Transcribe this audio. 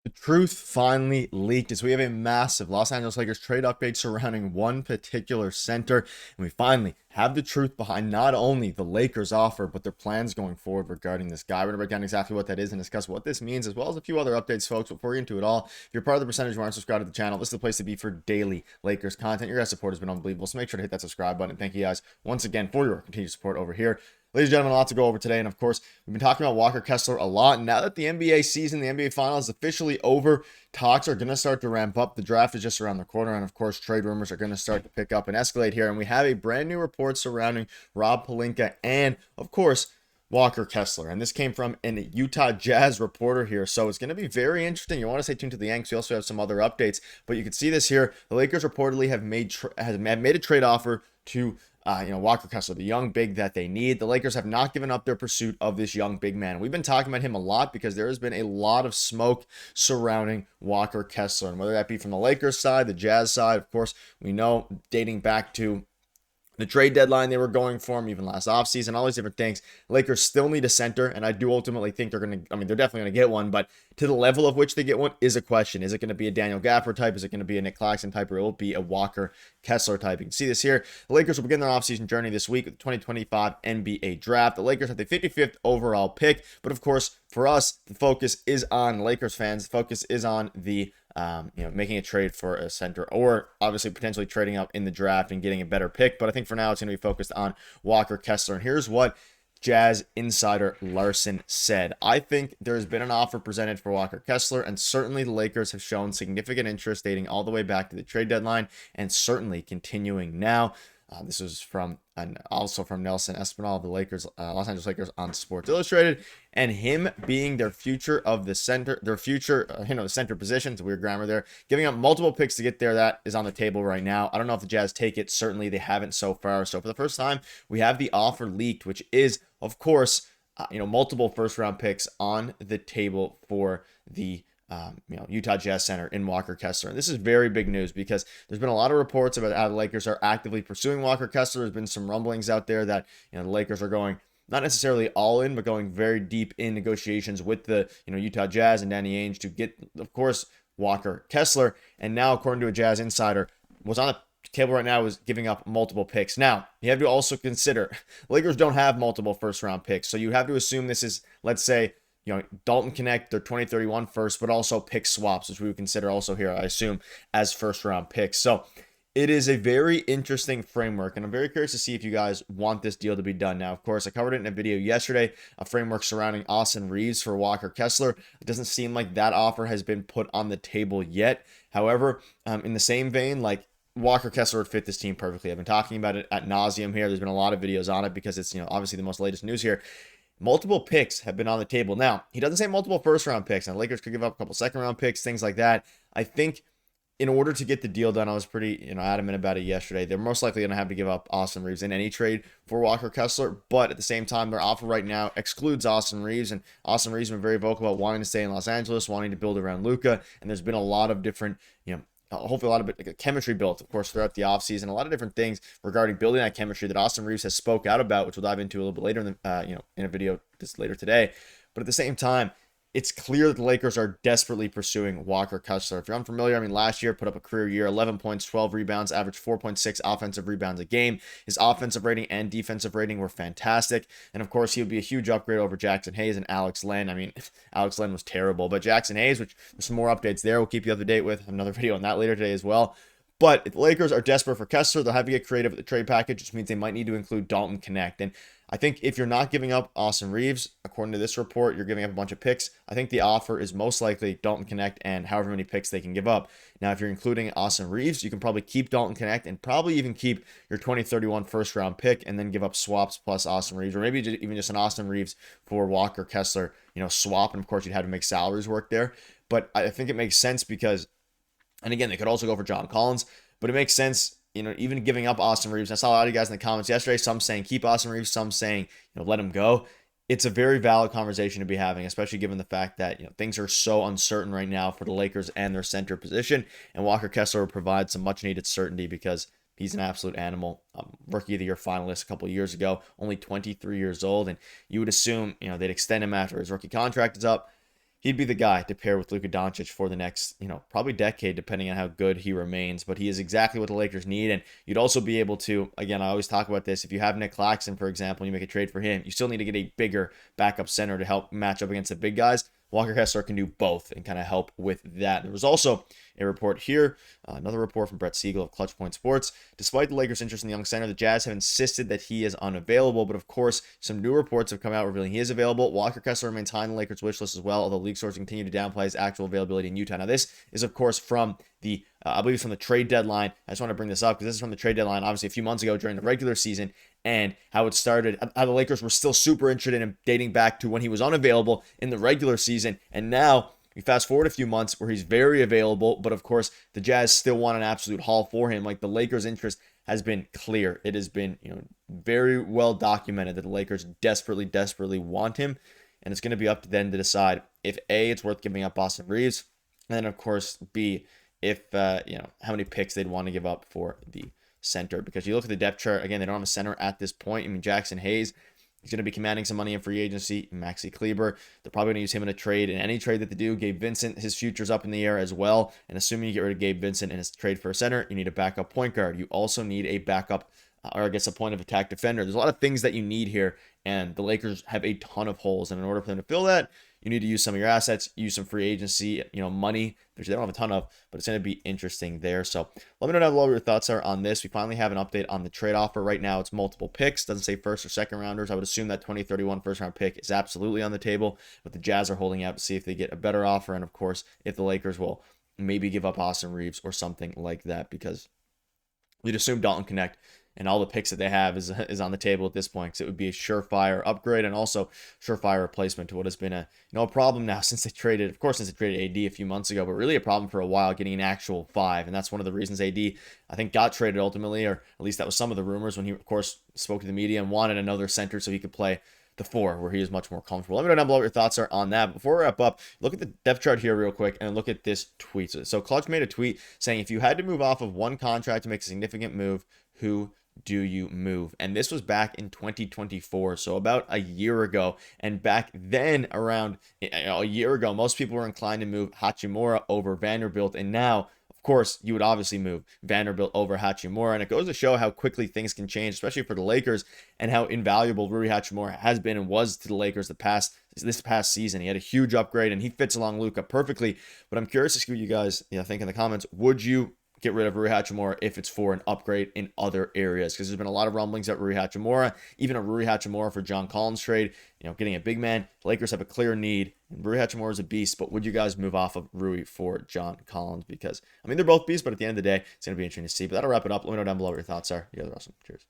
The truth finally leaked as we have a massive Los Angeles Lakers trade update surrounding one particular center. And we finally have the truth behind not only the Lakers offer, but their plans going forward regarding this guy. We're going to break down exactly what that is and discuss what this means, as well as a few other updates, folks. Before we get into it all, if you're part of the percentage who aren't subscribed to the channel, this is the place to be for daily Lakers content. Your guys' support has been unbelievable, so make sure to hit that subscribe button. Thank you guys once again for your continued support over here. Ladies and gentlemen, a lot to go over today. And of course, we've been talking about Walker Kessler a lot. And now that the NBA season, the NBA Finals is officially over, talks are going to start to ramp up. The draft is just around the corner. And of course, trade rumors are going to start to pick up and escalate here. And we have a brand new report surrounding Rob Pelinka and, of course, Walker Kessler. And this came from a Utah Jazz reporter here. So it's going to be very interesting. You want to stay tuned to the end. We also have some other updates. But you can see this here. The Lakers reportedly have made a trade offer to Walker Kessler, the young big that they need. The Lakers have not given up their pursuit of this young big man. We've been talking about him a lot because there has been a lot of smoke surrounding Walker Kessler. And whether that be from the Lakers side, the Jazz side, of course, we know dating back to the trade deadline they were going for him, even last offseason, all these different things. Lakers still need a center, and I do ultimately think they're they're definitely going to get one, but to the level of which they get one is a question. Is it going to be a Daniel Gaffer type? Is it going to be a Nick Claxton type? Or will it be a Walker Kessler type? You can see this here. The Lakers will begin their offseason journey this week with the 2025 NBA Draft. The Lakers have the 55th overall pick, but of course, for us, the focus is on Lakers fans. The focus is on the making a trade for a center, or obviously potentially trading up in the draft and getting a better pick. But I think for now it's going to be focused on Walker Kessler. And here's what Jazz insider Larson said. I think there's been an offer presented for Walker Kessler, and certainly the Lakers have shown significant interest dating all the way back to the trade deadline, and certainly continuing now. This was from and also from Nelson Espinal of the Lakers, Los Angeles Lakers on Sports Illustrated, and him being their future of the center, their future, the center position. It's weird grammar there. Giving up multiple picks to get there. That is on the table right now. I don't know if the Jazz take it. Certainly they haven't so far. So for the first time, we have the offer leaked, which is, of course, multiple first round picks on the table for the Utah Jazz center in Walker Kessler. And this is very big news because there's been a lot of reports about how the Lakers are actively pursuing Walker Kessler. There's been some rumblings out there that the Lakers are going not necessarily all in, but going very deep in negotiations with the Utah Jazz and Danny Ainge to get, of course, Walker Kessler. And now, according to a Jazz insider, what's on the table right now is giving up multiple picks. Now, you have to also consider Lakers don't have multiple first round picks. So you have to assume this is, let's say, Dalton Knecht, their 2031 first, but also pick swaps, which we would consider also here, I assume, as first round picks. So it is a very interesting framework, and I'm very curious to see if you guys want this deal to be done. Now, of course, I covered it in a video yesterday, a framework surrounding Austin Reaves for Walker Kessler. It doesn't seem like that offer has been put on the table yet. However, in the same vein, Walker Kessler would fit this team perfectly. I've been talking about it ad nauseum here. There's been a lot of videos on it because it's obviously the most latest news here. Multiple picks have been on the table. Now, he doesn't say multiple first-round picks. Now, Lakers could give up a couple second-round picks, things like that. I think in order to get the deal done, I was pretty adamant about it yesterday. They're most likely going to have to give up Austin Reaves in any trade for Walker Kessler. But at the same time, their offer right now excludes Austin Reaves. And Austin Reaves has been very vocal about wanting to stay in Los Angeles, wanting to build around Luka. And there's been a lot of different, hopefully a lot of chemistry built, of course, throughout the offseason. A lot of different things regarding building that chemistry that Austin Reaves has spoke out about, which we'll dive into a little bit later in the, in a video this later today. But at the same time, it's clear that the Lakers are desperately pursuing Walker Kessler. If you're unfamiliar, last year put up a career year, 11 points, 12 rebounds, averaged 4.6 offensive rebounds a game. His offensive rating and defensive rating were fantastic. And of course, he would be a huge upgrade over Jackson Hayes and Alex Len. Alex Len was terrible, but Jackson Hayes, which there's some more updates there, we'll keep you up to date with another video on that later today as well. But if the Lakers are desperate for Kessler, they'll have to get creative with the trade package, which means they might need to include Dalton Knecht. And I think if you're not giving up Austin Reaves, according to this report, you're giving up a bunch of picks. I think the offer is most likely Dalton Knecht and however many picks they can give up. Now, if you're including Austin Reaves, you can probably keep Dalton Knecht and probably even keep your 2031 first round pick and then give up swaps plus Austin Reaves, or maybe even just an Austin Reaves for Walker Kessler, swap. And of course, you'd have to make salaries work there. But I think it makes sense because, and again, they could also go for John Collins, but it makes sense, even giving up Austin Reaves. I saw a lot of you guys in the comments yesterday, some saying keep Austin Reaves, some saying, let him go. It's a very valid conversation to be having, especially given the fact that, things are so uncertain right now for the Lakers and their center position. And Walker Kessler will provide some much needed certainty because he's an absolute animal. Rookie of the Year finalist a couple of years ago, only 23 years old. And you would assume, they'd extend him after his rookie contract is up. he'd be the guy to pair with Luka Doncic for the next, probably decade, depending on how good he remains. But he is exactly what the Lakers need. And you'd also be able to, again, I always talk about this. If you have Nick Claxton, for example, and you make a trade for him, you still need to get a bigger backup center to help match up against the big guys. Walker Kessler can do both and kind of help with that. There was also a report here, another report from Brett Siegel of Clutch Point Sports. Despite the Lakers' interest in the young center, the Jazz have insisted that he is unavailable. But of course, some new reports have come out revealing he is available. Walker Kessler remains high on the Lakers' wish list as well, although league sources continue to downplay his actual availability in Utah. Now, this is, of course, from the I believe it's from the trade deadline. I just want to bring this up because this is from the trade deadline, obviously a few months ago during the regular season, and how it started, how the Lakers were still super interested in him dating back to when he was unavailable in the regular season. And now we fast forward a few months where he's very available, but of course the Jazz still want an absolute haul for him. Like, the Lakers' interest has been clear. It has been, very well documented that the Lakers desperately, desperately want him. And it's going to be up to them to decide if A, it's worth giving up Austin Reaves, and then of course B, if, how many picks they'd want to give up for the center. Because you look at the depth chart, again, they don't have a center at this point. I mean, Jackson Hayes, he's going to be commanding some money in free agency. Maxi Kleber, they're probably going to use him in a trade. In any trade that they do, Gabe Vincent, his future's up in the air as well. And assuming you get rid of Gabe Vincent in his trade for a center, you need a backup point guard. You also need a backup, or I guess a point of attack defender. There's a lot of things that you need here, and the Lakers have a ton of holes. And in order for them to fill that, you need to use some of your assets, use some free agency, money, which they don't have a ton of, but it's going to be interesting there. So let me know down below what your thoughts are on this. We finally have an update on the trade offer. Right now, it's multiple picks. Doesn't say first or second rounders. I would assume that 2031 first round pick is absolutely on the table, but the Jazz are holding out to see if they get a better offer. And of course, if the Lakers will maybe give up Austin Reaves or something like that, because you'd assume Dalton Knecht and all the picks that they have is on the table at this point, because it would be a surefire upgrade and also surefire replacement to what has been a problem now since they traded AD a few months ago, but really a problem for a while getting an actual 5. And that's one of the reasons AD, I think, got traded ultimately, or at least that was some of the rumors when he, of course, spoke to the media and wanted another center so he could play the 4, where he is much more comfortable. Let me know down below what your thoughts are on that. Before we wrap up, look at the depth chart here real quick and look at this tweet. So Clutch made a tweet saying, if you had to move off of one contract to make a significant move, who do you move? And this was back in 2024, so about a year ago. And back then, around a year ago, most people were inclined to move Hachimura over Vanderbilt. And now, of course, you would obviously move Vanderbilt over Hachimura. And it goes to show how quickly things can change, especially for the Lakers, and how invaluable Rui Hachimura has been and was to the Lakers this past season. He had a huge upgrade, and he fits along Luka perfectly. But I'm curious to see what you guys think in the comments. Would you get rid of Rui Hachimura if it's for an upgrade in other areas? Because there's been a lot of rumblings at Rui Hachimura, even a Rui Hachimura for John Collins trade, getting a big man. The Lakers have a clear need. Rui Hachimura is a beast, but would you guys move off of Rui for John Collins? Because, they're both beasts, but at the end of the day, it's going to be interesting to see. But that'll wrap it up. Let me know down below what your thoughts are. You guys are awesome. Cheers.